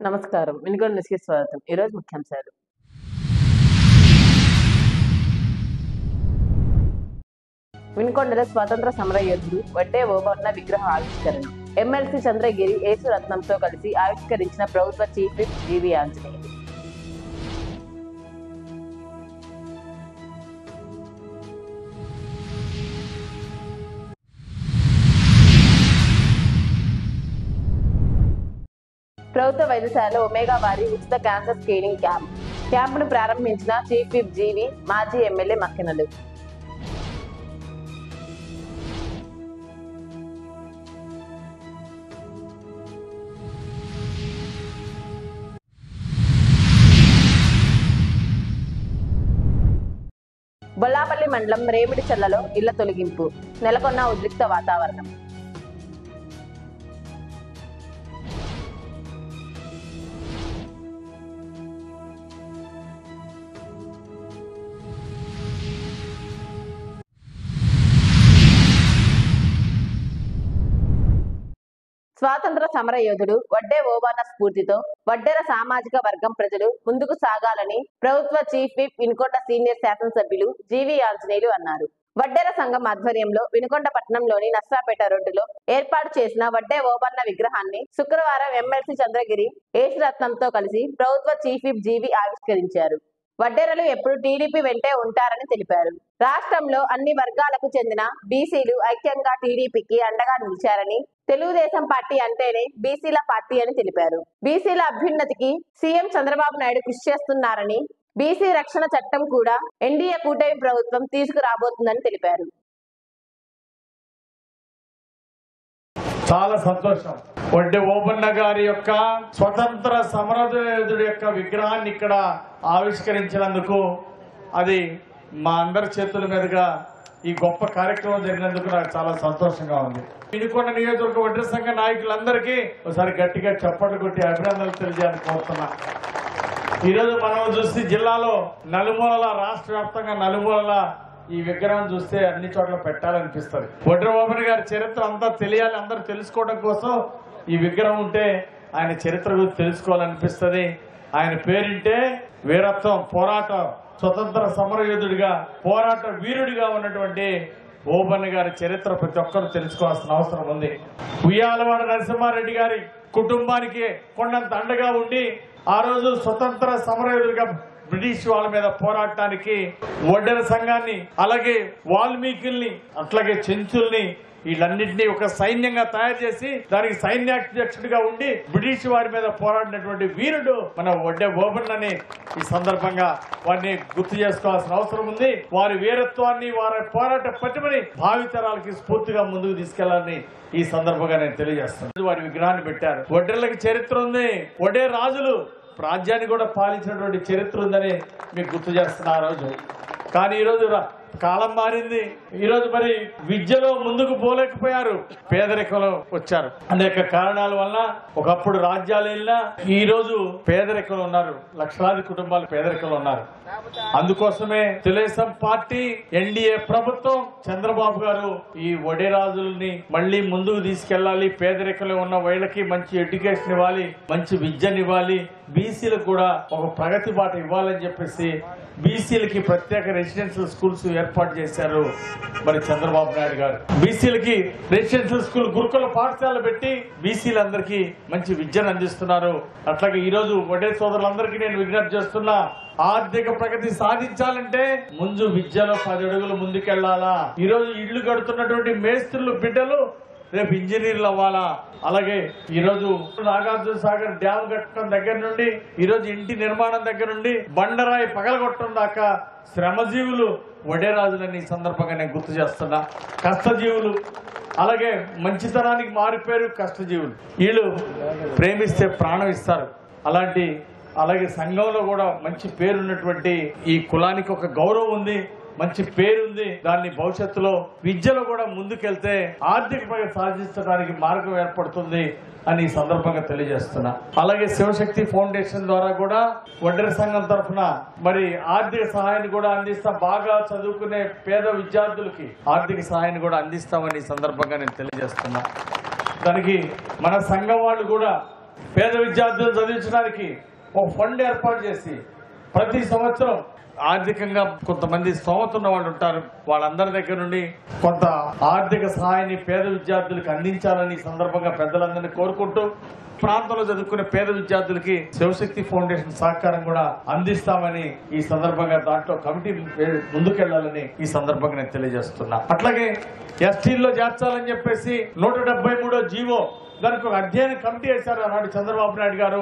నమస్కారం. వినుకొండ న్యూస్‌కి స్వాగతం. ఈరోజు ముఖ్యాంశాలు. వినుకొండలో స్వాతంత్ర సమర యోధుడు వడ్డే ఓబన్న విగ్రహ ఆవిష్కరణ. ఎమ్మెల్సీ చంద్రగిరి యేసురత్నంతో కలిసి ఆవిష్కరించిన ప్రభుత్వ చీఫ్ విప్ జీవీ ఆంజనేయులు. ప్రభుత్వ వైద్యశాలలో ఒమేగా వారి ఉచిత క్యాన్సర్ స్క్రీనింగ్ క్యాంపును ప్రారంభించిన చీఫ్ విప్ జీవి మాజీ ఎమ్మెల్యే మక్కెనలు. బొల్లాపల్లి మండలం రేమిడిచర్లలో ఇళ్ల తొలగింపు, నెలకొన్న ఉద్రిక్త వాతావరణం. స్వాతంత్ర సమర యోధుడు వడ్డే ఓబన్న స్ఫూర్తితో వడ్డెర సామాజిక వర్గం ప్రజలు ముందుకు సాగాలని ప్రభుత్వ చీఫ్ విప్ వినుకొండ సీనియర్ శాసనసభ్యులు జీవీ ఆంజనేయులు అన్నారు. వడ్డెర సంఘం ఆధ్వర్యంలో వినుకొండ పట్టణంలోని నర్సాపేట రోడ్డులో ఏర్పాటు చేసిన వడ్డే ఓబన్న విగ్రహాన్ని శుక్రవారం ఎమ్మెల్సీ చంద్రగిరి యేసురత్నంతో కలిసి ప్రభుత్వ చీఫ్ విప్ జీవీ ఆవిష్కరించారు. వడ్డెరలు ఎప్పుడు టీడీపీ వెంటే ఉంటారని తెలిపారు. రాష్ట్రంలో అన్ని వర్గాలకు చెందిన బీసీలు ఐక్యంగా టీడీపీకి అండగా నిలిచారని, తెలుగుదేశం పార్టీ అంటేనే బీసీల పార్టీ అని తెలిపారు. బీసీల అభ్యున్నతికి సీఎం చంద్రబాబు నాయుడు కృషి చేస్తున్నారని, బీసీ రక్షణ చట్టం కూడా ఎన్డీఏ కూటమి ప్రభుత్వం తీసుకురాబోతుందని తెలిపారు. చాలా సంతోషం. వడ్డే ఓబన్న గారి యొక్క స్వతంత్ర సమరయోధుడి యొక్క విగ్రహాన్ని ఇక్కడ ఆవిష్కరించినందుకు, అది మా అందరి చేతుల మీదుగా ఈ గొప్ప కార్యక్రమం జరిగినందుకు నాకు చాలా సంతోషంగా ఉంది. వినుకొండ నియోజకవర్గ వడ్డెర సంఘ నాయకులందరికీ ఒకసారి గట్టిగా చప్పట్లు కొట్టి అభినందనలు తెలియజేయాలని కోరుతున్నా. ఈరోజు మనం చూస్తే జిల్లాలో నలుమూలల, రాష్ట్ర వ్యాప్తంగా నలుమూలల ఈ విగ్రహం చూస్తే అన్ని చోట్ల పెట్టాలనిపిస్తుంది. వడ్డే ఓబన్న గారి చరిత్ర అంతా తెలియాలి, అందరూ తెలుసుకోవడం కోసం ఈ విగ్రహం ఉంటే ఆయన చరిత్ర గురించి తెలుసుకోవాలనిపిస్తుంది. ఆయన పేరింటే వీరత్వం, పోరాటం, స్వతంత్ర సమరయోధుడిగా, పోరాట వీరుడిగా ఉన్నటువంటి ఓబన్న గారి చరిత్ర ప్రతి ఒక్కరూ తెలుసుకోవాల్సిన అవసరం ఉంది. ఉయ్యాలవాడ నరసింహారెడ్డి గారి కుటుంబానికి కొండంత అండగా ఉండి ఆ రోజు స్వతంత్ర సమరయోధుడిగా బ్రిటిష్ వాళ్ళ మీద పోరాటానికి వడ్డెర సంఘాన్ని, అలాగే వాల్మీకుల్ని, అట్లాగే చెంచుల్ని, వీళ్ళన్నింటినీ ఒక సైన్యంగా తయారు చేసి దానికి సైన్యాధ్యక్షుడిగా ఉండి బ్రిటిష్ వారి మీద పోరాడినటువంటి వీరుడు మన వడ్డే ఓబన్నని ఈ సందర్భంగా వారిని గుర్తు చేసుకోవాల్సిన అవసరం ఉంది. వారి వీరత్వాన్ని, వారి పోరాట పట్టుమని భావితరాలకి స్ఫూర్తిగా ముందుకు తీసుకెళ్లాలని ఈ సందర్భంగా నేను తెలియజేస్తాను. వారి విగ్రహాన్ని పెట్టారు. వడ్డెర్లకి చరిత్ర ఉంది. వడ్డే రాజులు రాజ్యాన్ని కూడా పాలించినటువంటి చరిత్ర ఉందని మీకు గుర్తు చేస్తున్నా ఆ రోజు. కానీ ఈరోజు కాలం మారింది. ఈరోజు మరి విద్యలో ముందుకు పోలేకపోయారు, పేదరికంలో వచ్చారు. అనేక కారణాల వల్ల ఒకప్పుడు రాజ్యాలు వెళ్ళినా ఈ రోజు పేదరికంలో ఉన్నారు. లక్షలాది కుటుంబాలు పేదరికంలో ఉన్నారు. అందుకోసమే తెలుగుదేశం పార్టీ, ఎన్డీఏ ప్రభుత్వం, చంద్రబాబు గారు ఈ వడ్డేరాజుల్ని మళ్లీ ముందుకు తీసుకెళ్లాలి, పేదరికంలో ఉన్న వీళ్ళకి మంచి ఎడ్యుకేషన్ ఇవ్వాలి, మంచి విద్యనివ్వాలి, బీసీలకు కూడా ఒక ప్రగతి బాట ఇవ్వాలని చెప్పేసి బీసీలకి ప్రత్యేక రెసిడెన్షియల్ స్కూల్స్ ఏర్పాటు చేశారు మరి చంద్రబాబు నాయుడు గారు. బీసీలకి రెసిడెన్షియల్ స్కూల్, గురుకుల పాఠశాలలు పెట్టి బీసీలందరికీ మంచి విద్యను అందిస్తున్నారు. అట్లాగే ఈ రోజు వడ్డే సోదరులందరికీ నేను విజ్ఞప్తి చేస్తున్నా, ఆర్థిక ప్రగతి సాధించాలంటే ముందు విద్యలో 10 అడుగులు ముందుకెళ్లాలా. ఈ రోజు ఇళ్లు కడుతున్నటువంటి మేస్త్రులు బిడ్డలు రేపు ఇంజనీర్లు అవ్వాలా. అలాగే ఈరోజు నాగార్జున సాగర్ డ్యామ్ కట్టడం దగ్గర నుండి, ఈరోజు ఇంటి నిర్మాణం దగ్గర నుండి బండరాయి పగలగొట్టడం దాకా శ్రమజీవులు వడ్డేరాజులని సందర్భంగా నేను గుర్తు చేస్తున్నా. కష్టజీవులు, అలాగే మంచితనానికి మారిపోయారు కష్టజీవులు. వీళ్ళు ప్రేమిస్తే ప్రాణం ఇస్తారు. అలాగే సంఘంలో కూడా మంచి పేరున్నటువంటి ఈ కులానికి ఒక గౌరవం ఉంది, మంచి పేరుంది. దాన్ని భవిష్యత్తులో విద్యలో కూడా ముందుకెళ్తే ఆర్థిక ప్రగతి సాధించడానికి మార్గం ఏర్పడుతుంది అని ఈ సందర్భంగా తెలియజేస్తున్నా. అలాగే శివశక్తి ఫౌండేషన్ ద్వారా కూడా వడ్డెర సంఘం తరఫున మరి ఆర్థిక సహాయాన్ని కూడా అందిస్తాం. బాగా చదువుకునే పేద విద్యార్థులకి ఆర్థిక సహాయాన్ని కూడా అందిస్తామని ఈ సందర్భంగా నేను తెలియజేస్తున్నా. దానికి మన సంఘం వాళ్ళు కూడా పేద విద్యార్థులను చదివించడానికి ఒక ఫండ్ ఏర్పాటు చేసి ప్రతి సంవత్సరం ఆర్థికంగా కొంతమంది స్తోమత ఉన్న వాళ్ళు ఉంటారు, వాళ్ళందరి దగ్గర నుండి కొంత ఆర్థిక సహాయాన్ని పేద విద్యార్థులకు అందించాలని ఈ సందర్భంగా పెద్దలందరినీ కోరుకుంటూ ప్రాంతంలో చదువుకునే పేద విద్యార్థులకి శివశక్తి ఫౌండేషన్ సహకారం కూడా అందిస్తామని ఈ సందర్భంగా దాంట్లో కమిటీ ముందుకెళ్లాలని ఈ సందర్భంగా నేను తెలియజేస్తున్నా. అట్లాగే ఎస్టీల్లో చేర్చాలని చెప్పేసి 173 జీవో దానికి ఒక అధ్యయన కమిటీ వేశారు. ఆనాడు చంద్రబాబు నాయుడు గారు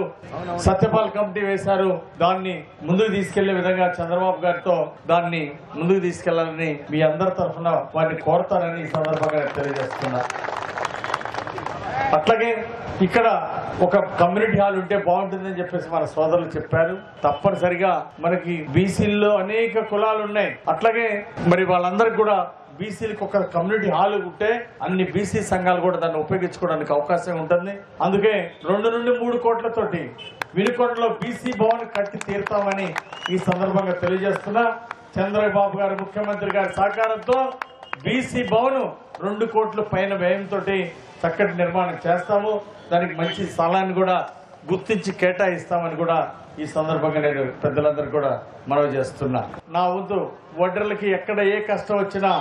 సత్యపాల్ కమిటీ వేశారు. దాన్ని ముందుకు తీసుకెళ్లే విధంగా చంద్రబాబు గారితో దాన్ని ముందుకు తీసుకెళ్లాలని మీ అందరి తరఫున వారిని కోరతానని ఈ సందర్భంగా తెలియజేస్తున్నా. అట్లాగే ఇక్కడ ఒక కమ్యూనిటీ హాల్ ఉంటే బాగుంటుందని చెప్పేసి మన సోదరులు చెప్పారు. తప్పనిసరిగా మనకి బీసీల్లో అనేక కులాలు ఉన్నాయి. అట్లాగే మరి వాళ్ళందరికీ కూడా బీసీలకు ఒక కమ్యూనిటీ హాల్ ఉంటే అన్ని బీసీ సంఘాలు కూడా దాన్ని ఉపయోగించుకోవడానికి అవకాశం ఉంటుంది. అందుకే 2 నుండి 3 కోట్లతోటి వినుకొండలో బీసీ భవన్ కట్టి తీరుతామని ఈ సందర్భంగా తెలియజేస్తున్నా. చంద్రబాబు గారు ముఖ్యమంత్రి గారి సహకారంతో బీసీ భవన్ 2 కోట్ల పైన వ్యయంతో చక్కటి నిర్మాణం చేస్తాము. దానికి మంచి స్థలాన్ని కూడా గుర్తించి కేటాయిస్తామని కూడా ఈ సందర్భంగా నేను పెద్దలందరూ కూడా మనవి చేస్తున్నా. నా వంతు వడ్డర్లకి ఎక్కడ ఏ కష్టం వచ్చినా,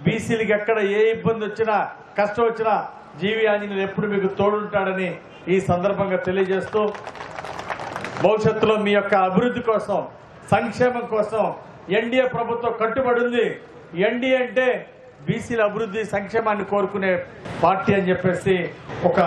బీసీలకి ఎక్కడ ఏ ఇబ్బంది వచ్చినా, కష్టం వచ్చినా జీవి ఆంజనేయులు ఎప్పుడు మీకు తోడుంటాడని ఈ సందర్భంగా తెలియజేస్తూ భవిష్యత్తులో మీ యొక్క అభివృద్ధి కోసం, సంక్షేమం కోసం ఎన్డీఏ ప్రభుత్వం కట్టుబడి ఉంది. ఎన్డీఏ అంటే బీసీల అభివృద్ధి సంక్షేమాన్ని కోరుకునే పార్టీ అని చెప్పేసి ఒక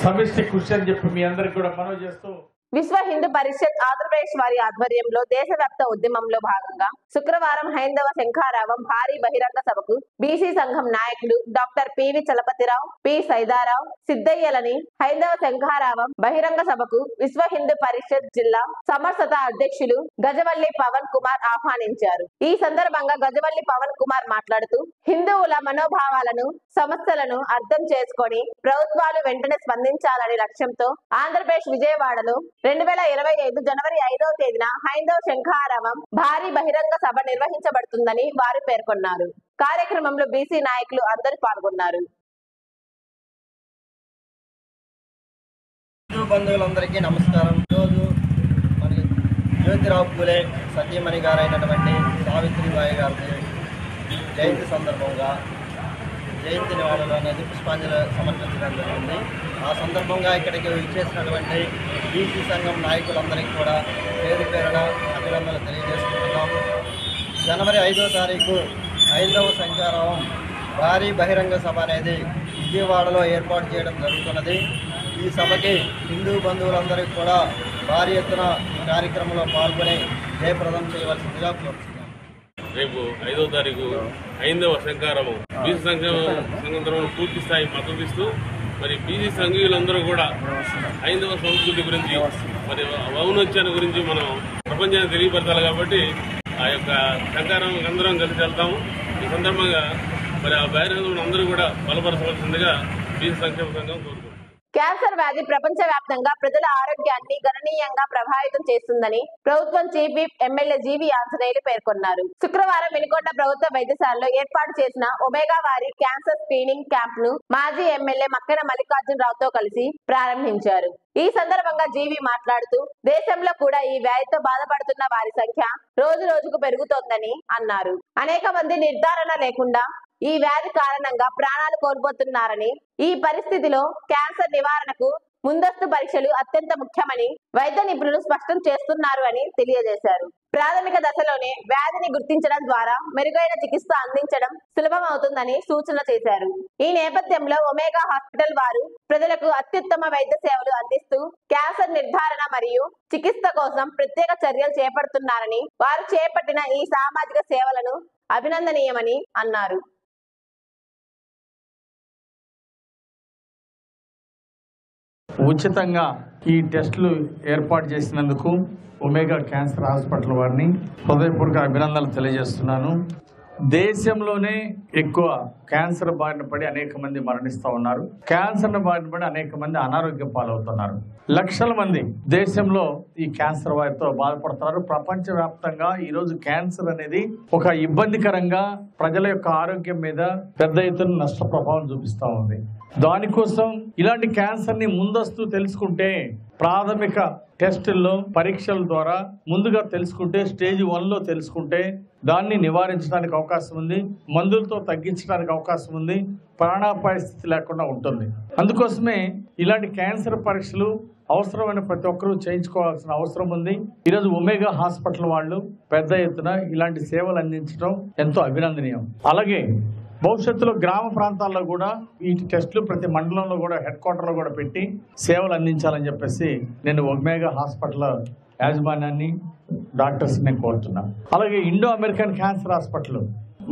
సమిష్టి కృషి అని చెప్పి మీ అందరికి కూడా మనవి చేస్తూ విశ్వ హిందూ పరిషత్ ఆంధ్రప్రదేశ్ వారి ఆధ్వర్యంలో దేశవ్యాప్త ఉద్యమంలో భాగంగా శుక్రవారం హైందవ శంఖారావం భారీ బహిరంగ సభకు బీసీ సంఘం నాయకులు doctor PV Chalapathi Rao, P Saida Rao, సిద్దయ్యలని హైందవ శంఖారావం బహిరంగ సభకు విశ్వ హిందూ పరిషత్ జిల్లా సమర్థత అధ్యక్షులు గజవల్లి పవన్ కుమార్ ఆహ్వానించారు. ఈ సందర్భంగా గజవల్లి పవన్ కుమార్ మాట్లాడుతూ హిందువుల మనోభావాలను, సమస్యలను అర్థం చేసుకొని ప్రభుత్వాలు వెంటనే స్పందించాలని లక్ష్యంతో ఆంధ్రప్రదేశ్ విజయవాడలో 2025 జనవరి 5వ తేదీన హైందవ శంఖారావం భారీ బహిరంగ సభ నిర్వహించబడుతుందని వారు పేర్కొన్నారు. కార్యక్రమంలో బీసీ నాయకులు అందరూ పాల్గొన్నారు. బంధువులందరికీ నమస్కారం. ఈరోజు మరి జ్యోతిరావు పూలే సతీమణి గారైనటువంటి సావిత్రిబాయి గారి జయంతి సందర్భంగా జయంతి నివాళులు అనేది పుష్పాంజలి సమర్పించడం జరిగింది. ఆ సందర్భంగా ఇక్కడికి విచ్చేసినటువంటి బీసీ సంఘం నాయకులందరికీ కూడా పేరు పేరున అభినందనలు తెలియజేసుకుంటున్నాం. జనవరి 5వ తారీఖు హైందవ శంఖారావం భారీ బహిరంగ సభ అనేది విజయవాడలో ఏర్పాటు చేయడం జరుగుతున్నది. ఈ సభకి హిందూ బంధువులందరికీ కూడా భారీ ఎత్తున ఈ కార్యక్రమంలో పాల్గొని జయప్రదం చేయవలసిందిగా కోరుతున్నాం. రేపు 5వ తారీఖు హైందవ శంఖారావం బీసీ సంఘం తరఫున పూర్తి స్థాయి మద్దతు ఇస్తూ మరి బీసీ సంఘీయులందరూ కూడా హైందవ సంస్కృతి గురించి, మరి ఔన్నత్యాన్ని గురించి మనం ప్రపంచానికి తెలియపరచాలి. కాబట్టి ఆ యొక్క శంఖారావం అందరం కలిసి వెళ్తాము. ఈ సందర్భంగా మరి ఆ బహిరంగంలో అందరూ కూడా బలపరచవలసిందిగా బీసీ సంక్షేమ సంఘం కోరుకుంటున్నాం. క్యాన్సర్ వ్యాధి ప్రపంచవ్యాప్తంగా ప్రజల ఆరోగ్యాన్ని గణనీయంగా ప్రభావితం చేస్తుందని ప్రభుత్వం చీఫ్ విప్ ఎమ్మెల్యే జీవి ఆంజనేయులు పేర్కొన్నారు. శుక్రవారం వినుకొండ ప్రభుత్వ వైద్యశాలలో ఏర్పాటు చేసిన ఒమేగా వారి క్యాన్సర్ స్క్రీనింగ్ క్యాంప్ ను మాజీ ఎమ్మెల్యే మక్కెన మల్లికార్జునరావుతో కలిసి ప్రారంభించారు. ఈ సందర్భంగా జీవి మాట్లాడుతూ దేశంలో కూడా ఈ వ్యాధితో బాధపడుతున్న వారి సంఖ్య రోజు రోజుకు పెరుగుతోందని అన్నారు. అనేక మంది నిర్ధారణ లేకుండా ఈ వ్యాధి కారణంగా ప్రాణాలు కోల్పోతున్నారని, ఈ పరిస్థితిలో క్యాన్సర్ నివారణకు ముందస్తు పరీక్షలు అత్యంత ముఖ్యమని వైద్య నిపుణులు స్పష్టం చేస్తున్నారు అని తెలియజేశారు. ప్రాథమిక దశలోనే వ్యాధిని గుర్తించడం ద్వారా మెరుగైన చికిత్స అందించడం సులభం అవుతుందని సూచన చేశారు. ఈ నేపథ్యంలో ఒమేగా హాస్పిటల్ వారు ప్రజలకు అత్యుత్తమ వైద్య సేవలు అందిస్తూ క్యాన్సర్ నిర్ధారణ మరియు చికిత్స కోసం ప్రత్యేక చర్యలు చేపడుతున్నారని, వారు చేపట్టిన ఈ సామాజిక సేవలను అభినందనీయమని అన్నారు. ఉచితంగా ఈ టెస్టులు ఏర్పాటు చేసినందుకు ఒమేగా క్యాన్సర్ హాస్పిటల్ వారిని హృదయపూర్వక అభినందనలు తెలియజేస్తున్నాను. దేశంలోనే ఎక్కువ క్యాన్సర్ బారిన పడి అనేక మంది మరణిస్తూ ఉన్నారు. క్యాన్సర్ బారిన పడి అనేక మంది అనారోగ్య పాలవుతున్నారు. లక్షల మంది దేశంలో ఈ క్యాన్సర్ వారితో బాధపడుతున్నారు. ప్రపంచవ్యాప్తంగా ఈరోజు క్యాన్సర్ అనేది ఒక ఇబ్బందికరంగా ప్రజల యొక్క ఆరోగ్యం మీద పెద్ద ఎత్తున నష్ట ప్రభావం చూపిస్తూ ఉంది. దానికోసం ఇలాంటి క్యాన్సర్ ని ముందస్తు తెలుసుకుంటే, ప్రాథమిక టెస్టుల్లో పరీక్షల ద్వారా ముందుగా తెలుసుకుంటే, స్టేజ్ 1లో తెలుసుకుంటే దాన్ని నివారించడానికి అవకాశం ఉంది, మందులతో తగ్గించడానికి అవకాశం ఉంది, ప్రాణాపాయ స్థితి లేకుండా ఉంటుంది. అందుకోసమే ఇలాంటి క్యాన్సర్ పరీక్షలు అవసరమైన ప్రతి ఒక్కరూ చేయించుకోవాల్సిన అవసరం ఉంది. ఈరోజు ఒమేగా హాస్పిటల్ వాళ్ళు పెద్ద ఎత్తున ఇలాంటి సేవలు అందించడం ఎంతో అభినందనీయం. అలాగే భవిష్యత్తులో గ్రామ ప్రాంతాల్లో కూడా ఈ టెస్టులు ప్రతి మండలంలో కూడా హెడ్ క్వార్టర్లో కూడా పెట్టి సేవలు అందించాలని చెప్పేసి నేను ఒమేగా హాస్పిటల్ యాజమాన్యాన్ని, డాక్టర్స్ని కోరుతున్నాను. అలాగే ఇండో అమెరికన్ క్యాన్సర్ హాస్పిటల్,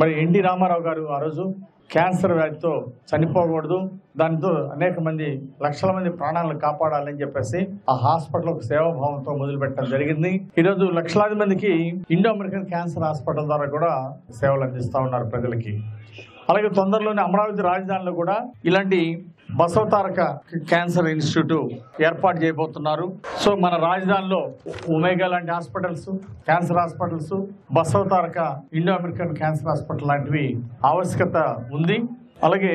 మరి ఎన్టీ రామారావు గారు ఆ రోజు క్యాన్సర్ వ్యాధితో చనిపోకూడదు, దానితో అనేక మంది లక్షల మంది ప్రాణాలను కాపాడాలని చెప్పేసి ఆ హాస్పిటల్ ఒక సేవాభావంతో మొదలు పెట్టడం జరిగింది. ఈరోజు లక్షలాది మందికి ఇండో అమెరికన్ క్యాన్సర్ హాస్పిటల్ ద్వారా కూడా సేవలు అందిస్తూ ఉన్నారు ప్రజలకి. అలాగే తొందరలోనే అమరావతి రాజధానిలో కూడా ఇలాంటి బసవతారక క్యాన్సర్ ఇన్స్టిట్యూట్ ఏర్పాటు చేయబోతున్నారు. సో మన రాజధానిలో ఒమేగా లాంటి hospitals, cancer hospitals, Basavataraka Indo American cancer hospital లాంటివి ఆవశ్యకత ఉంది. అలాగే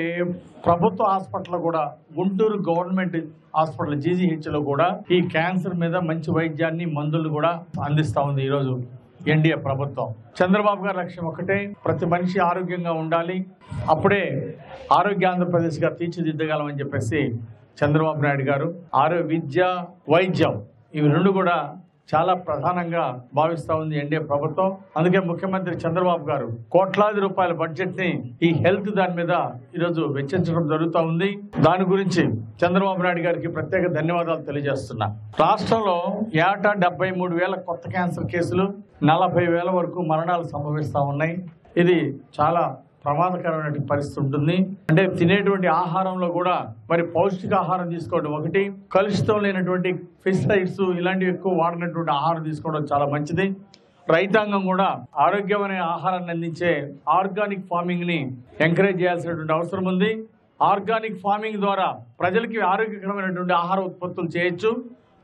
ప్రభుత్వ హాస్పిటల్ కూడా, గుంటూరు గవర్నమెంట్ హాస్పిటల్ జీజీహెచ్లో కూడా ఈ క్యాన్సర్ మీద మంచి వైద్యాన్ని, మందులు కూడా అందిస్తూ ఉంది ఈరోజు ఎన్డీఏ ప్రభుత్వం. చంద్రబాబు గారి లక్ష్యం ఒకటే, ప్రతి మనిషి ఆరోగ్యంగా ఉండాలి, అప్పుడే ఆరోగ్య ఆంధ్రప్రదేశ్గా తీర్చిదిద్దగలమని చెప్పేసి చంద్రబాబు నాయుడు గారు విద్య, వైద్యం ఇవి రెండు కూడా చాలా ప్రధానంగా భావిస్తూ ఉంది ఎన్డీఏ ప్రభుత్వం. అందుకే ముఖ్యమంత్రి చంద్రబాబు గారు కోట్లాది రూపాయల బడ్జెట్ ని ఈ హెల్త్ దాని మీద ఈరోజు వెచ్చించడం జరుగుతూ ఉంది. దాని గురించి చంద్రబాబు నాయుడు గారికి ప్రత్యేక ధన్యవాదాలు తెలియజేస్తున్నా. రాష్ట్రంలో ఏటా 73,000 కొత్త క్యాన్సర్ కేసులు, 40,000 వరకు మరణాలు సంభవిస్తూ ఉన్నాయి. ఇది చాలా ప్రమాదకరమైన పరిస్థితి ఉంటుంది. అంటే తినేటువంటి ఆహారంలో కూడా మరి పౌష్టికాహారం తీసుకోవడం ఒకటి, కలుషితం లేనటువంటి పెస్టిసైడ్స్ ఇలాంటివి ఎక్కువ వాడినటువంటి ఆహారం తీసుకోవడం చాలా మంచిది. రైతాంగం కూడా ఆరోగ్యమైన ఆహారాన్ని అందించే ఆర్గానిక్ ఫార్మింగ్ ని ఎంకరేజ్ చేయాల్సినటువంటి అవసరం ఉంది. ఆర్గానిక్ ఫార్మింగ్ ద్వారా ప్రజలకి ఆరోగ్యకరమైనటువంటి ఆహార ఉత్పత్తులు చేయొచ్చు.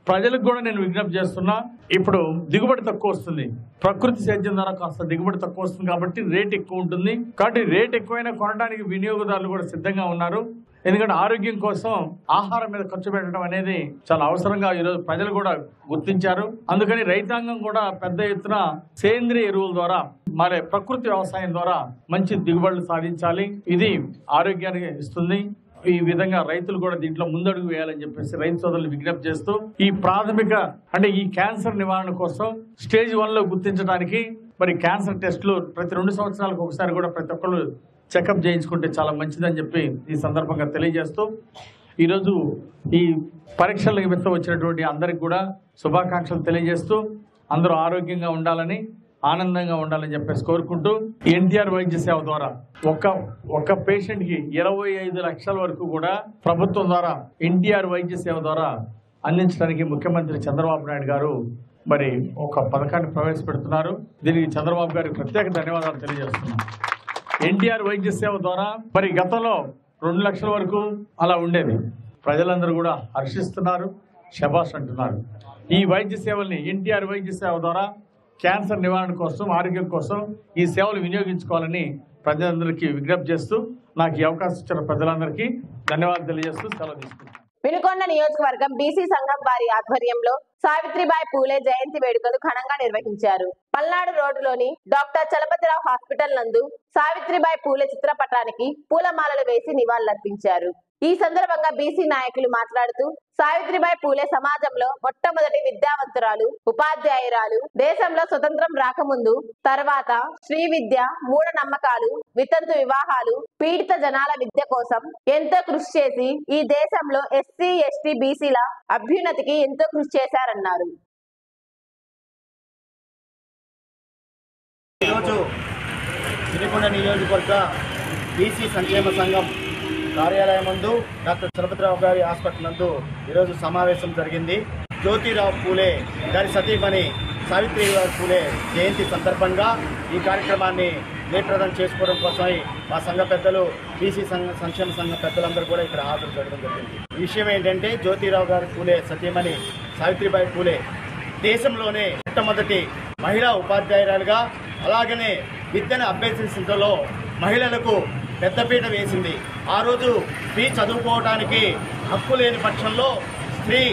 ప్రజలకు కూడా నేను విజ్ఞప్తి చేస్తున్నా, ఇప్పుడు దిగుబడి తక్కువ వస్తుంది, ప్రకృతి సేద్యం ద్వారా కాస్త దిగుబడి తక్కువ వస్తుంది కాబట్టి రేట్ ఎక్కువ ఉంటుంది. కాబట్టి రేట్ ఎక్కువైనా కొనడానికి వినియోగదారులు కూడా సిద్ధంగా ఉన్నారు. ఎందుకంటే ఆరోగ్యం కోసం ఆహారం మీద ఖర్చు పెట్టడం అనేది చాలా అవసరంగా ఈరోజు ప్రజలు కూడా గుర్తించారు. అందుకని రైతాంగం కూడా పెద్ద ఎత్తున సేంద్రియ ఎరువుల ద్వారా, మరి ప్రకృతి వ్యవసాయం ద్వారా మంచి దిగుబడులు సాధించాలి. ఇది ఆరోగ్యానికి ఇస్తుంది. ఈ విధంగా రైతులు కూడా దీంట్లో ముందడుగు వేయాలని చెప్పేసి రైతు సోదరులు విజ్ఞప్తి చేస్తూ, ఈ ప్రాథమిక అంటే ఈ క్యాన్సర్ నివారణ కోసం స్టేజ్ 1లో గుర్తించడానికి మరి క్యాన్సర్ టెస్టులు ప్రతి 2 సంవత్సరాలకు ఒకసారి కూడా ప్రతి ఒక్కరు చెకప్ చేయించుకుంటే చాలా మంచిదని చెప్పి ఈ సందర్భంగా తెలియజేస్తూ, ఈరోజు ఈ పరీక్షల నిమిత్తం వచ్చినటువంటి అందరికి కూడా శుభాకాంక్షలు తెలియజేస్తూ, అందరూ ఆరోగ్యంగా ఉండాలని, ఆనందంగా ఉండాలని చెప్పేసి కోరుకుంటూ, ఎన్టీఆర్ వైద్య సేవ ద్వారా ఒక పేషెంట్ కి 25 లక్షల వరకు కూడా ప్రభుత్వం ద్వారా ఎన్టీఆర్ వైద్య సేవ ద్వారా అందించడానికి ముఖ్యమంత్రి చంద్రబాబు నాయుడు గారు మరి ఒక పథకాన్ని ప్రవేశపెడుతున్నారు. దీనికి చంద్రబాబు గారికి ప్రత్యేక ధన్యవాదాలు తెలియజేస్తున్నాం. ఎన్టీఆర్ వైద్య సేవ ద్వారా మరి గతంలో 2 లక్షల వరకు అలా ఉండేది. ప్రజలందరూ కూడా హర్షిస్తున్నారు, శభాష్ అంటున్నారు. ఈ వైద్య సేవల్ని ఎన్టీఆర్ వైద్య సేవ ద్వారా క్యాన్సర్ నివారణ కోసం, ఆరోగ్యం కోసం ఈ సేవలు వినియోగించుకోవాలని ప్రజలందరికీ విజ్ఞప్తి చేస్తూ, నాకు ఈ అవకాశం ఇచ్చిన ప్రజలందరికీ ధన్యవాదాలు తెలియజేస్తూ సెలవు తీసుకుంటాను. వినుకొండ నియోజకవర్గం బీసీ సంఘం వారి ఆధ్వర్యంలో సావిత్రిబాయి పూలే జయంతి వేడుకలు ఘనంగా నిర్వహించారు. పల్నాడు రోడ్డులోని డాక్టర్ చలపతిరావు హాస్పిటల్ నందు సావిత్రిబాయి పూలే చిత్రపటానికి పూలమాలలు వేసి నివాళులర్పించారు. ఈ సందర్భంగా బీసీ నాయకులు మాట్లాడుతూ, సావిత్రిబాయి పూలే సమాజంలో మొట్టమొదటి విద్యావంతురాలు, ఉపాధ్యాయురాలు, దేశంలో స్వతంత్రం రాకముందు, తర్వాత శ్రీ విద్య, మూఢనమ్మకాలు, వితంతు వివాహాలు, పీడిత జనాల విద్య కోసం ఎంతో కృషి చేసి ఈ దేశంలో ఎస్సీ, ఎస్టీ, బీసీల అభ్యున్నతికి ఎంతో కృషి చేశారన్నారు. ఈరోజు వినుకొండ నియోజకవర్గ బీసీ సంక్షేమ సంఘం కార్యాలయం నందు డాక్టర్ చలపతిరావు గారి హాస్పిటల్ నందు ఈరోజు సమావేశం జరిగింది. జ్యోతిరావు పూలే గారి సతీమణి సావిత్రిబాయి పూలే జయంతి సందర్భంగా ఈ కార్యక్రమాన్ని జయప్రదం చేసుకోవడం కోసమై మా సంఘ పెద్దలు, బీసీ సంక్షేమ సంఘం పెద్దలందరూ కూడా ఇక్కడ హాజరు జరగడం జరిగింది. ఈ విషయం ఏంటంటే, జ్యోతిరావు గారి పూలే సతీమణి సావిత్రిబాయి పూలే దేశంలోనే మొట్టమొదటి మహిళా ఉపాధ్యాయురాలుగా, అలాగనే విద్యను అభ్యసించడంలో మహిళలకు పెద్దపీట వేసింది. ఆ రోజు స్త్రీ చదువుకోవడానికి హక్కు లేని పక్షంలో స్త్రీ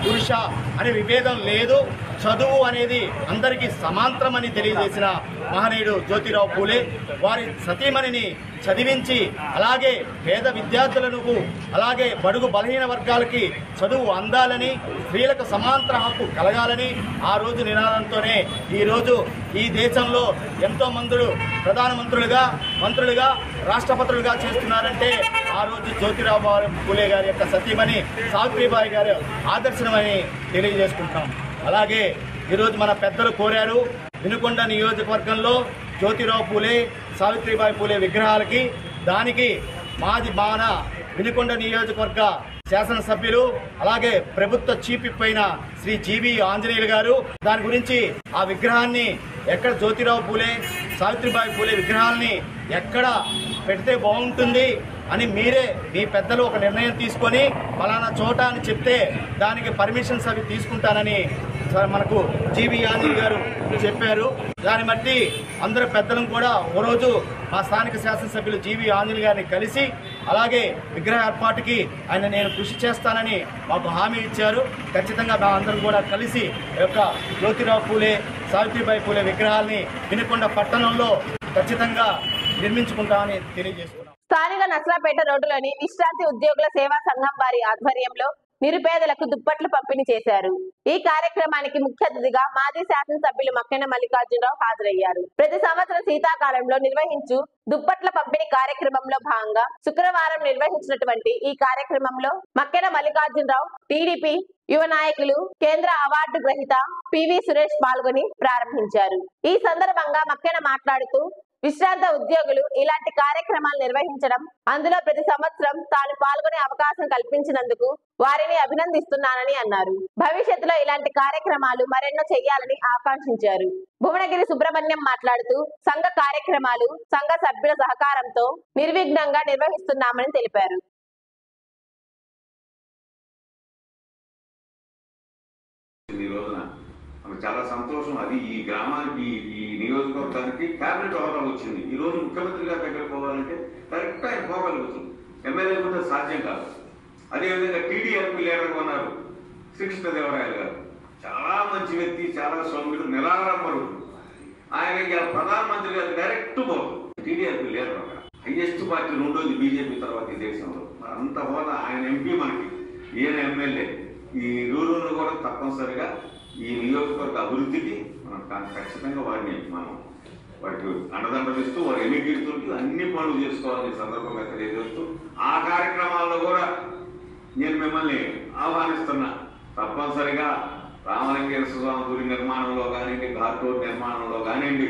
పురుష అనే విభేదం లేదు, చదువు అనేది అందరికీ సమాంతరమని తెలియజేసిన మహనీయుడు జ్యోతిరావు పూలే. వారి సతీమణిని చదివించి అలాగే పేద విద్యార్థులకు అలాగే బడుగు బలహీన వర్గాలకి చదువు అందాలని, స్త్రీలకు సమాంతర హక్కు కలగాలని ఆ రోజు నినాదంతోనే ఈరోజు ఈ దేశంలో ఎంతో మంది ప్రధానమంత్రులుగా, మంత్రులుగా, రాష్ట్రపతులుగా చేస్తున్నారంటే ఆ రోజు జ్యోతిరావు పూలే గారి యొక్క సతీమణి సావిత్రిబాయి గారు ఆదర్శనమని తెలియజేసుకుంటాం. అలాగే ఈరోజు మన పెద్దలు కోరారు, వినుకొండ నియోజకవర్గంలో జ్యోతిరావు పూలే, సావిత్రిబాయి పూలే విగ్రహాలకి దానికి మాది బాణ వినుకొండ నియోజకవర్గ శాసనసభ్యులు అలాగే ప్రభుత్వ చీఫ్ విప్ అయిన శ్రీ జీవి ఆంజనేయులు గారు దాని గురించి ఆ విగ్రహాన్ని ఎక్కడ జ్యోతిరావు పూలే, సావిత్రిబాయి పూలే విగ్రహాలని ఎక్కడ పెడితే బాగుంటుంది అని మీరే మీ పెద్దలు ఒక నిర్ణయం తీసుకొని ఫలానా చోట అని చెప్తే దానికి పర్మిషన్స్ అవి తీసుకుంటానని మనకు జీవి ఆంజనేయులు గారు చెప్పారు. దాన్ని బట్టి అందరు పెద్దలను కూడా ఓ రోజు మా స్థానిక శాసనసభ్యులు జీవి ఆంజనేయులు గారిని కలిసి అలాగే విగ్రహ ఏర్పాటుకి ఆయన నేను కృషి చేస్తానని మాకు హామీ ఇచ్చారు. ఖచ్చితంగా మా అందరం కూడా కలిసి యొక్క జ్యోతిరావు పూలే, సావిత్రిబాయి పూలే విగ్రహాల్ని వినుకొండ పట్టణంలో ఖచ్చితంగా నిర్మించుకుంటామని తెలియజేస్తున్నాం. స్థానిక నర్సరాపేట రోడ్డులోని విశ్రాంతి ఉద్యోగుల సేవా సంఘం వారి ఆధ్వర్యంలో నిరుపేదలకు దుప్పట్లు పంపిణీ చేశారు. ఈ కార్యక్రమానికి ముఖ్య అతిథిగా మాజీ శాసనసభ్యులు మక్కెన మల్లికార్జునరావు హాజరయ్యారు. ప్రతి సంవత్సరం శీతాకాలంలో నిర్వహించు దుప్పట్ల పంపిణీ కార్యక్రమంలో భాగంగా శుక్రవారం నిర్వహించినటువంటి ఈ కార్యక్రమంలో మక్కెన మల్లికార్జునరావు, టీడీపీ యువ నాయకులు, కేంద్ర అవార్డు గ్రహీత పివి సురేష్ పాల్గొని ప్రారంభించారు. ఈ సందర్భంగా మక్కెన మాట్లాడుతూ విశ్రాంత ఉద్యోగులు ఇలాంటి కార్యక్రమాలు నిర్వహించడం, అందులో ప్రతి సంవత్సరం తాను పాల్గొనే అవకాశం కల్పించినందుకు వారిని అభినందిస్తున్నానని అన్నారు. భవిష్యత్తులో ఇలాంటి కార్యక్రమాలు మరెన్నో చేయాలని ఆకాంక్షించారు. భువనగిరి సుబ్రహ్మణ్యం మాట్లాడుతూ సంఘ కార్యక్రమాలు సంఘ సభ్యుల సహకారంతో నిర్విఘ్నంగా నిర్వహిస్తున్నామని తెలిపారు. చాలా సంతోషం. అది ఈ గ్రామానికి, ఈ నియోజకవర్గానికి క్యాబినెట్ హోదా వచ్చింది. ఈ రోజు ముఖ్యమంత్రి గారి దగ్గర పోవాలంటే కరెక్ట్ ఆయన పోగలుగుతుంది, ఎమ్మెల్యే కూడా సాధ్యం కాదు. అదేవిధంగా టీడీఎల్పీ లీడర్ ఉన్నారు శ్రీకృష్ణదేవరాయలు గారు, చాలా మంచి వ్యక్తి, చాలా సౌమ్యుడు, నిరాడంబరుడు. ఆయన ప్రధానమంత్రి గారు డైరెక్ట్ పోతుంది. టీడీఎల్పీ లీడర్ అక్కడ హైయెస్ట్ పార్టీ, రెండోది బీజేపీ తర్వాత ఈ దేశంలో. అంత హోదా ఆయన ఎంపీ, మనకి ఈయన ఎమ్మెల్యే. ఈ రూరును కూడా తప్పనిసరిగా ఈ నియోజకవర్గ అభివృద్ధికి మనం ఖచ్చితంగా వారికి అండదండలు ఇస్తూ వారు ఎన్నికీర్తులకి అన్ని పనులు చేసుకోవాలని సందర్భంగా తెలియజేస్తూ ఆ కార్యక్రమాల్లో కూడా నేను మిమ్మల్ని ఆహ్వానిస్తున్నా. తప్పనిసరిగా రామలింగేశ్వర స్వామి గుడి నిర్మాణంలో కానివ్వండి, ఘాట్ రోడ్ నిర్మాణంలో కానివ్వండి,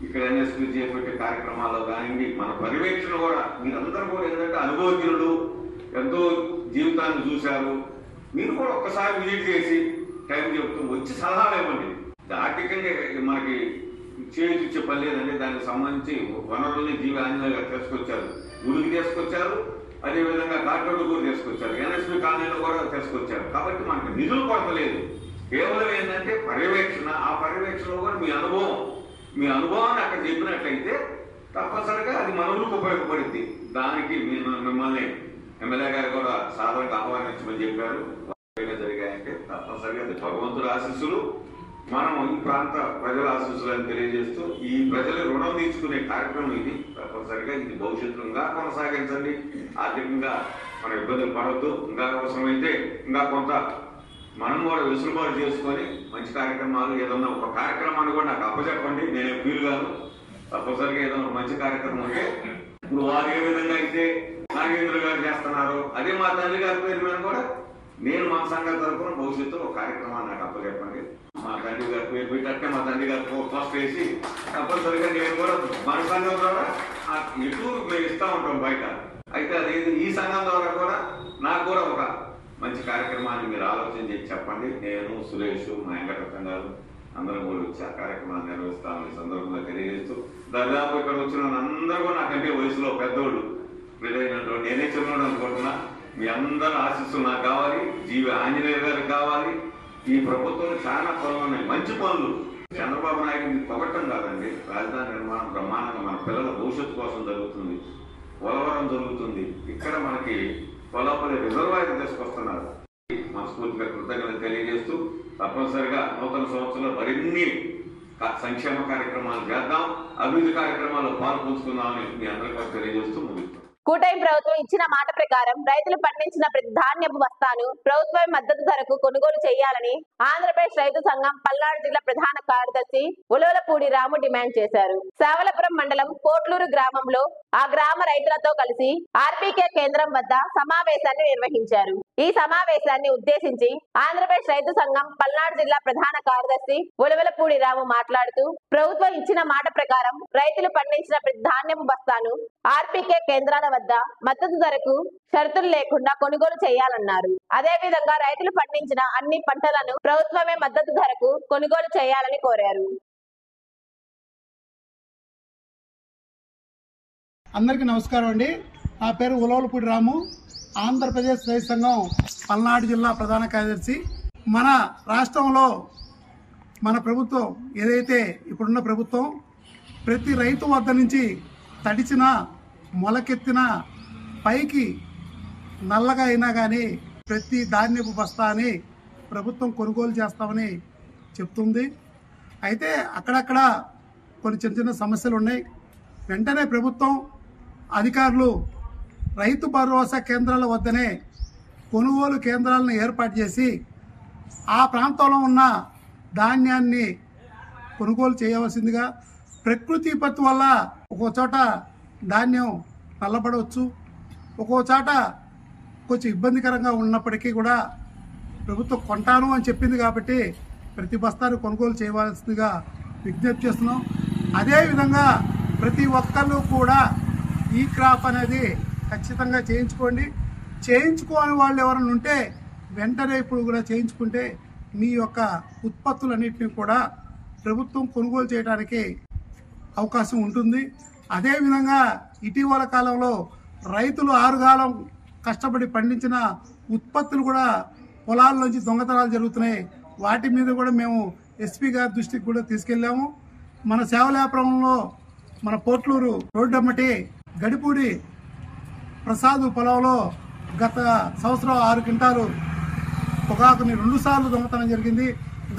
ఇక్కడ ఎన్ఎస్పీ చేపట్టే కార్యక్రమాల్లో కానివ్వండి, మన పర్యవేక్షణ కూడా మీరందరూ కూడా ఏంటంటే అనుభవజ్ఞులు, ఎంతో జీవితాన్ని చూశారు. మీరు కూడా ఒక్కసారి విజిట్ చేసి టైం చెప్తూ వచ్చి సలహాలు ఇవ్వండి. ఆర్థికంగా మనకి చేయించే పని లేదండి. దానికి సంబంధించి వనరుల్ని జీవి ఆంజనేయులు గారు తీసుకొచ్చారు, గుడికి తీసుకొచ్చారు, అదేవిధంగా ఘాటోడు కూడా తీసుకొచ్చారు, ఎన్ఎస్పీ కాలనీలో కూడా తీసుకొచ్చారు. కాబట్టి మనకి నిధులు కొరతలేదు. కేవలం ఏంటంటే పర్యవేక్షణ. ఆ పర్యవేక్షణలో కూడా మీ అనుభవాన్ని అక్కడ చెప్పినట్లయితే తప్పనిసరిగా అది మనవులకు ఉపయోగపడుద్ది. దానికి మిమ్మల్ని ఎమ్మెల్యే గారు కూడా సాధారణంగా ఆహ్వానించమని చెప్పారు. జరిగాయంటే తప్పనిసరిగా అది భగవంతుడి ఆశీస్సులు, మనం ఈ ప్రాంత ప్రజల ఆశీస్సులు అని తెలియజేస్తూ ఈ ప్రజల రుణం తీర్చుకునే కార్యక్రమం ఇది. తప్పనిసరిగా ఇది భవిష్యత్తులో ఇంకా కొనసాగించండి. ఆర్థికంగా మనం ఇబ్బందులు పడవద్దు. ఇంకా అవసరమైతే ఇంకా కొంత మనం కూడా వెసులుబాటు చేసుకొని మంచి కార్యక్రమాలు, ఏదన్నా ఒక కార్యక్రమాన్ని కూడా నాకు అప్పచెప్పండి. నేనే ఫీల్ కాదు. తప్పనిసరిగా ఏదైనా మంచి కార్యక్రమం ఉంటే ఇప్పుడు వారు ఏ విధంగా అయితే నాగేంద్ర గారు చేస్తున్నారు, అదే మా తల్లి గారి పేరు మీద కూడా నేను మా సంఘం తరఫున భవిష్యత్తులో ఒక కార్యక్రమాన్ని నాకు అప్పచెప్పండి. మా తండ్రి గారి పేరు పెట్టే మా తండ్రి గారు పోస్ట్ వేసి తప్పనిసరిగా నేను కూడా మన సంఘం ద్వారా ఎటు మేము ఇస్తూ ఉంటాం బయట. అయితే అదేది ఈ సంఘం ద్వారా కూడా నాకు కూడా ఒక మంచి కార్యక్రమాన్ని మీరు ఆలోచన చేసి చెప్పండి. నేను, సురేష్, మా వెంకటరత్నం గారు అందరం కూడా వచ్చి ఆ కార్యక్రమాన్ని నిర్వహిస్తామని సందర్భంగా తెలియజేస్తూ, దాదాపు ఇక్కడ వచ్చిన అందరూ కూడా నాకంటే వయసులో పెద్దోళ్ళు, వీళ్ళైనటువంటి నేనే చిన్నోడు అనుకుంటున్నా. మీ అందరూ ఆశీస్సులు నాకు కావాలి, జీవి ఆంజనేయ గారికి కావాలి. ఈ ప్రభుత్వం చాలా పనులు ఉన్నాయి, మంచి పనులు. చంద్రబాబు నాయుడు పొగట్టం కాదండి, రాజధాని నిర్మాణం బ్రహ్మాండంగా మన పిల్లల భవిష్యత్తు కోసం జరుగుతుంది. పోలవరం జరుగుతుంది, ఇక్కడ మనకి కొల్లాపల్లి రిజర్వాయర్ తీసుకొస్తున్నారు. మనస్ఫూర్తిగా కృతజ్ఞతలు తెలియజేస్తూ తప్పనిసరిగా నూతన సంవత్సరంలో మరిన్ని సంక్షేమ కార్యక్రమాలు చేద్దాం, అభివృద్ధి కార్యక్రమాల్లో పాల్పంచుకుందామని మీ అందరికీ తెలియజేస్తూ ముగిస్తాం. కూటమి ప్రభుత్వం ఇచ్చిన మాట ప్రకారం రైతులు పండించిన ప్రతి ధాన్యపు బస్తాను ప్రభుత్వం మద్దతు ధరకు కొనుగోలు చేయాలని ఆంధ్రప్రదేశ్ రైతు సంఘం పల్నాడు జిల్లా ప్రధాన కార్యదర్శి ఉలవలపూడి రాము డిమాండ్ చేశారు. సేవలపురం మండలం పోట్లూరు గ్రామంలో ఆ గ్రామ రైతులతో కలిసి ఆర్పీకే కేంద్రం వద్ద సమావేశాన్ని నిర్వహించారు. ఈ సమావేశాన్ని ఉద్దేశించి ఆంధ్రప్రదేశ్ రైతు సంఘం పల్నాడు జిల్లా ప్రధాన కార్యదర్శి ఉలవలపూడి రాము మాట్లాడుతూ ప్రభుత్వం ఇచ్చిన మాట ప్రకారం రైతులు పండించిన ప్రతి ధాన్యపు బస్తాను ఆర్పీకే కేంద్రాల వద్ద మద్దతు ధరకు షరతులు లేకుండా కొనుగోలు చేయాలన్నారు. అదే విధంగా రైతులు పండించిన అన్ని పంటలను ప్రభుత్వమే మద్దతు ధరకు కొనుగోలు చేయాలని కోరారు. అందరికీ నమస్కారం అండి. నా పేరు ఉలవలపూడి రాము, ఆంధ్రప్రదేశ్ రైతు సంఘం పల్నాడు జిల్లా ప్రధాన కార్యదర్శి. మన రాష్ట్రంలో మన ప్రభుత్వం ఏదైతే ఇప్పుడున్న ప్రభుత్వం ప్రతి రైతు వద్ద నుంచి తడిచిన మొలకెత్తిన పైకి నల్లగా అయినా కానీ ప్రతి ధాన్యపు బస్తాని ప్రభుత్వం కొనుగోలు చేస్తామని చెప్తుంది. అయితే అక్కడక్కడ కొన్ని చిన్న చిన్న సమస్యలు ఉన్నాయి. వెంటనే ప్రభుత్వం అధికారులు రైతు భరోసా కేంద్రాల వద్దనే కొనుగోలు కేంద్రాలను ఏర్పాటు చేసి ఆ ప్రాంతంలో ఉన్న ధాన్యాన్ని కొనుగోలు చేయవలసిందిగా, ప్రకృతి విపత్తు వల్ల ఒక్కో చోట ధాన్యం నల్లబడవచ్చు, ఒక్కో చోట కొంచెం ఇబ్బందికరంగా ఉన్నప్పటికీ కూడా ప్రభుత్వం కొంటాను అని చెప్పింది కాబట్టి ప్రతి బస్తాను కొనుగోలు చేయవలసిందిగా విజ్ఞప్తి చేస్తున్నాం. అదేవిధంగా ప్రతి ఒక్కళ్ళు కూడా ఈ క్రాప్ అనేది ఖచ్చితంగా చేయించుకోండి. చేయించుకోని వాళ్ళు ఎవరైనా ఉంటే వెంటనే ఇప్పుడు కూడా చేయించుకుంటే మీ యొక్క ఉత్పత్తులన్నింటినీ కూడా ప్రభుత్వం కొనుగోలు చేయడానికి అవకాశం ఉంటుంది. అదేవిధంగా ఇటీవల కాలంలో రైతులు ఆరుగాలం కష్టపడి పండించిన ఉత్పత్తులు కూడా పొలాల నుంచి దొంగతనాలు జరుగుతున్నాయి. వాటి మీద కూడా మేము ఎస్పీ గారి దృష్టికి కూడా తీసుకెళ్ళాము. మన సేవలాపురంలో మన పోట్లూరు రోడ్డమ్మటి గడిపూడి ప్రసాద్ పొలంలో గత సంవత్సరం 6 క్వింటాలు పొగాకుని 2 సార్లు దొంగతనం జరిగింది.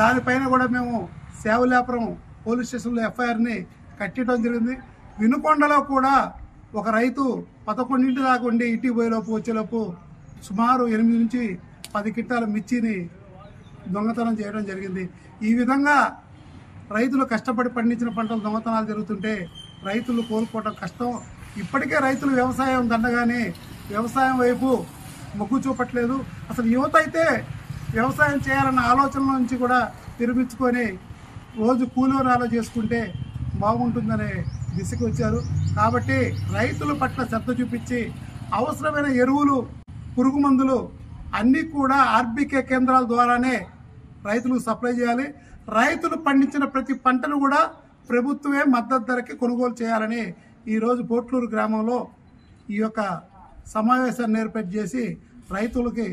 దానిపైన కూడా మేము సేవలాపురం పోలీస్ స్టేషన్లో ఎఫ్ఐఆర్ని కట్టడం జరిగింది. వినుకొండలో కూడా ఒక రైతు 11 దాకా ఉండి ఇంటికి పోయేలోపు వచ్చేలోపు సుమారు 8 నుంచి 10 క్వింటాల మిర్చిని దొంగతనం చేయడం జరిగింది. ఈ విధంగా రైతులు కష్టపడి పండించిన పంటలు దొంగతనాలు జరుగుతుంటే రైతులు కోలుకోవడం కష్టం. ఇప్పటికే రైతులు వ్యవసాయం దండగానే వ్యవసాయం వైపు మొగ్గు చూపట్లేదు. అసలు యువత అయితే వ్యవసాయం చేయాలన్న ఆలోచనల నుంచి కూడా విరమించుకొని రోజు కూలీనాలు చేసుకుంటే బాగుంటుందనే దిశకు వచ్చారు. కాబట్టి రైతుల పట్ల శ్రద్ధ చూపించి అవసరమైన ఎరువులు, పురుగు మందులు అన్నీ కూడా ఆర్బీకే కేంద్రాల ద్వారానే రైతులకు సప్లై చేయాలి. రైతులు పండించిన ప్రతి పంటను కూడా ప్రభుత్వమే మద్దతు ధరకి కొనుగోలు చేయాలని ఈరోజు పోట్లూరు గ్రామంలో ఈ యొక్క సమావేశాన్ని ఏర్పాటు చేసి రైతులకి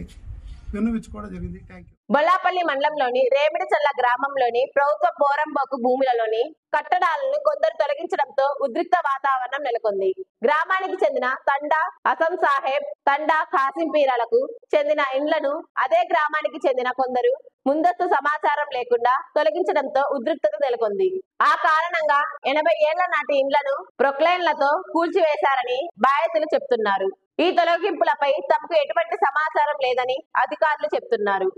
విన్నవించుకోవడం జరిగింది. Thank you. బొల్లాపల్లి మండలంలోని రేమిడిచల్ల గ్రామంలోని ప్రభుత్వ పోరంబోకు భూములలోని కట్టడాలను కొందరు తొలగించడంతో ఉద్రిక్త వాతావరణం నెలకొంది. గ్రామానికి చెందిన తండా అసం సాహెబ్, తండా ఖాసింపీరాలకు చెందిన ఇండ్లను అదే గ్రామానికి చెందిన కొందరు ముందస్తు సమాచారం లేకుండా తొలగించడంతో ఉద్రిక్తత నెలకొంది. ఆ కారణంగా 80 ఏళ్ల నాటి ఇండ్లను ప్రొక్లైన్లతో కూల్చివేశారని బాధితులు చెప్తున్నారు. ఈ తొలగింపులపై తమకు ఎటువంటి సమాచారం లేదని అధికారులు చెప్తున్నారు.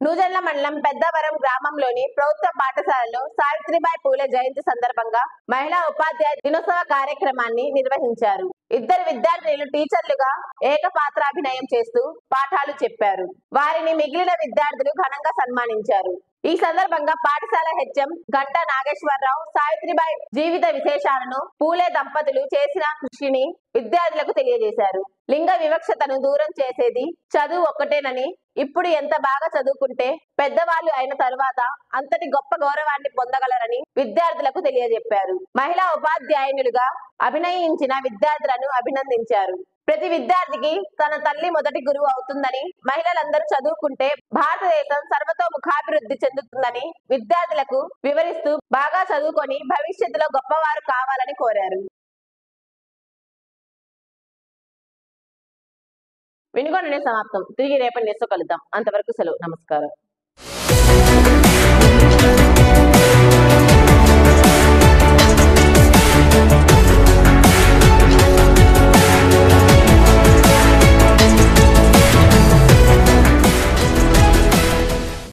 నూజెండ్ల మండలం పెద్దవరం గ్రామంలోని ప్రభుత్వ పాఠశాలలో సావిత్రిబాయి పూలే జయంతి సందర్భంగా మహిళా ఉపాధ్యాయ దినోత్సవ కార్యక్రమాన్ని నిర్వహించారు. 2 విద్యార్థులు టీచర్లుగా ఏకపాత్రాభినయం చేస్తూ పాఠాలు చెప్పారు. వారిని మిగిలిన విద్యార్థులు ఘనంగా సన్మానించారు. ఈ సందర్భంగా పాఠశాల హెచ్ఎం గంట నాగేశ్వరరావు సావిత్రిబాయి జీవిత విశేషాలను, పూలే దంపతులు చేసిన కృషిని విద్యార్థులకు తెలియజేశారు. లింగ వివక్షతను దూరం చేసేది చదువు ఒక్కటేనని, ఇప్పుడు ఎంత బాగా చదువుకుంటే పెద్దవాళ్ళు అయిన తరువాత అంతటి గొప్ప గౌరవాన్ని పొందగలరని విద్యార్థులకు తెలియజెప్పారు. మహిళా ఉపాధ్యాయునులుగా అభినయించిన విద్యార్థులను అభినందించారు. ప్రతి విద్యార్థికి తన తల్లి మొదటి గురువు అవుతుందని, మహిళలందరూ చదువుకుంటే భారతదేశం సర్వతోముఖాభివృద్ధి చెందుతుందని విద్యార్థులకు వివరిస్తూ బాగా చదువుకొని భవిష్యత్తులో గొప్పవారు కావాలని కోరారు. వినుగొండనే సమాప్తం. తిరిగి రేపటి న్యూస్లో కలుద్దాం. అంతవరకు సెలవు. నమస్కారం.